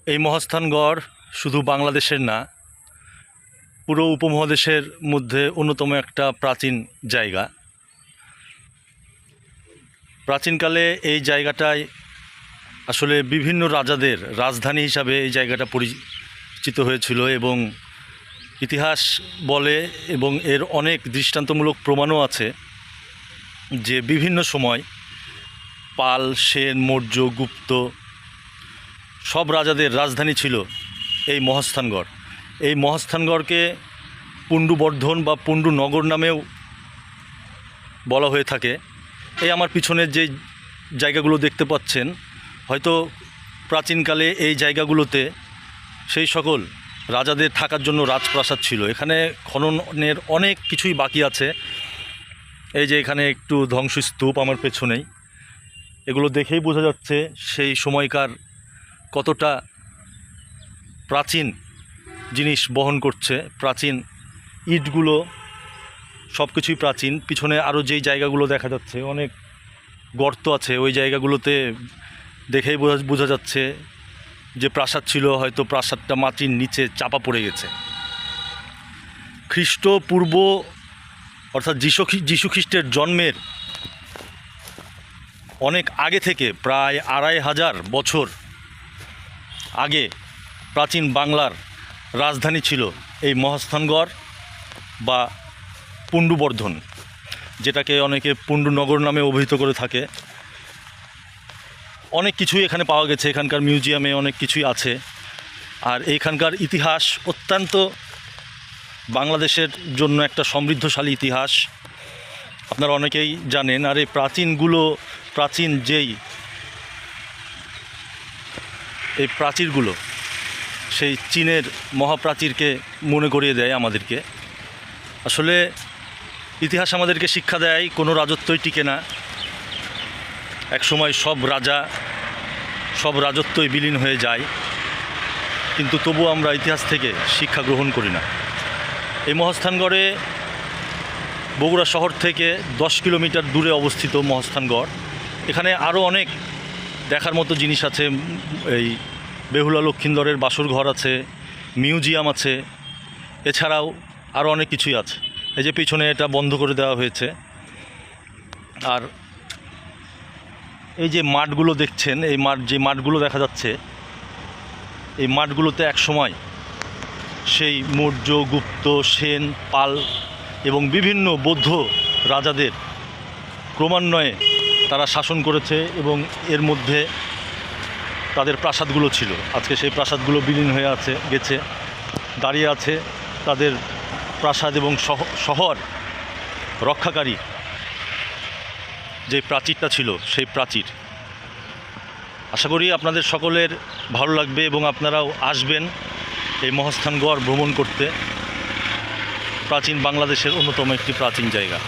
এই মহাস্থানগড় শুধু বাংলাদেশের না, পুরো উপমহাদেশের মধ্যে অন্যতম একটা প্রাচীন জায়গা। প্রাচীনকালে এই জায়গাটায় আসলে বিভিন্ন রাজাদের রাজধানী হিসাবে এই জায়গাটা পরিচিত হয়েছিল এবং ইতিহাস বলে এবং এর অনেক দৃষ্টান্তমূলক প্রমাণও আছে যে বিভিন্ন সময় পাল, সেন, মৌর্য, গুপ্ত সব রাজাদের রাজধানী ছিল এই মহাস্থানগড়। এই মহাস্থানগড়কে পুণ্ডুবর্ধন বা পুণ্ডুনগর নামেও বলা হয়ে থাকে। এই আমার পিছনের যে জায়গাগুলো দেখতে পাচ্ছেন, হয়তো প্রাচীনকালে এই জায়গাগুলোতে সেই সকল রাজাদের থাকার জন্য রাজপ্রাসাদ ছিল। এখানে খননের অনেক কিছুই বাকি আছে। এই যে এখানে একটু ধ্বংসস্তূপ আমার পেছনেই, এগুলো দেখেই বোঝা যাচ্ছে সেই সময়কার কতটা প্রাচীন জিনিস বহন করছে। প্রাচীন ইটগুলো সব কিছুই প্রাচীন। পিছনে আরও যেই জায়গাগুলো দেখা যাচ্ছে অনেক গর্ত আছে, ওই জায়গাগুলোতে দেখেই বোঝা যাচ্ছে যে প্রাসাদ ছিল, হয়তো প্রাসাদটা মাটির নিচে চাপা পড়ে গেছে। খ্রিস্টপূর্ব অর্থাৎ যীশু খ্রিস্টের জন্মের অনেক আগে থেকে, প্রায় 2500 বছর আগে প্রাচীন বাংলার রাজধানী ছিল এই মহাস্থানগড় বা পুণ্ডুবর্ধন, যেটাকে অনেকে পুণ্ডুনগর নামে অভিহিত করে থাকে। অনেক কিছুই এখানে পাওয়া গেছে, এখানকার মিউজিয়ামে অনেক কিছুই আছে। আর এইখানকার ইতিহাস অত্যন্ত বাংলাদেশের জন্য একটা সমৃদ্ধশালী ইতিহাস, আপনারা অনেকেই জানেন। আর এই প্রাচীন যেই এই প্রাচীরগুলো সেই চীনের মহাপ্রাচীরকে মনে করিয়ে দেয় আমাদেরকে। আসলে ইতিহাস আমাদেরকে শিক্ষা দেয় কোনো রাজত্বই টিকে না, একসময় সব রাজত্বই বিলীন হয়ে যায়, কিন্তু তবু আমরা ইতিহাস থেকে শিক্ষা গ্রহণ করি না। এই মহাস্থানগড়ে বগুড়া শহর থেকে 10 কিলোমিটার দূরে অবস্থিত মহাস্থানগড়। এখানে আরও অনেক দেখার মতো জিনিস আছে। এই বেহুলা লক্ষিন্দরের বাসর ঘর আছে, মিউজিয়াম আছে, এছাড়াও আরও অনেক কিছুই আছে। এই যে পিছনে এটা বন্ধ করে দেওয়া হয়েছে। আর এই যে মাঠগুলো দেখছেন, এই যে মাঠগুলো দেখা যাচ্ছে, এই মাঠগুলোতে এক সময় সেই মৌর্য, গুপ্ত, সেন, পাল এবং বিভিন্ন বৌদ্ধ রাজাদের ক্রমান্বয়ে তারা শাসন করেছে এবং এর মধ্যে তাদের প্রাসাদগুলো ছিল। আজকে সেই প্রাসাদগুলো বিলীন হয়ে গেছে, দাঁড়িয়ে আছে তাদের প্রাসাদ এবং শহর রক্ষাকারী যে প্রাচীরটা ছিল সেই প্রাচীর। আশা করি আপনাদের সকলের ভালো লাগবে এবং আপনারাও আসবেন এই মহাস্থানগড় ভ্রমণ করতে। প্রাচীন বাংলাদেশের অন্যতম একটি প্রাচীন জায়গা।